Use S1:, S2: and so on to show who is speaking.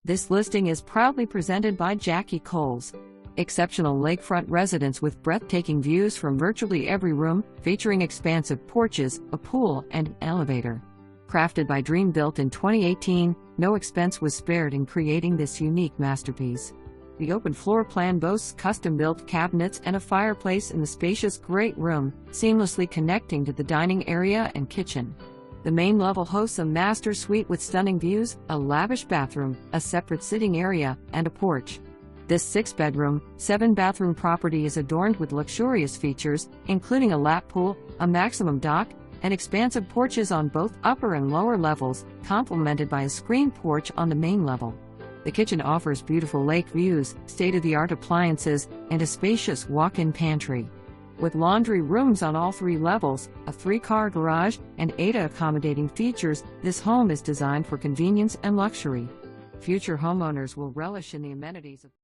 S1: This listing is proudly presented by Jacqui Cowles. Exceptional lakefront residence with breathtaking views from virtually every room, featuring expansive porches, a pool, and an elevator. Crafted by DreamBuilt in 2018, no expense was spared in creating this unique masterpiece. The open floor plan boasts custom-built cabinets and a fireplace in the spacious great room, seamlessly connecting to the dining area and kitchen. The main level hosts a master suite with stunning views, a lavish bathroom, a separate sitting area, and a porch. This 6-bedroom, 7-bathroom property is adorned with luxurious features, including a lap pool, a maximum dock, and expansive porches on both upper and lower levels, complemented by a screened porch on the main level. The kitchen offers beautiful lake views, state-of-the-art appliances, and a spacious walk-in pantry. With laundry rooms on all 3 levels, a 3-car garage, and ADA accommodating features, this home is designed for convenience and luxury. Future homeowners will relish in the amenities of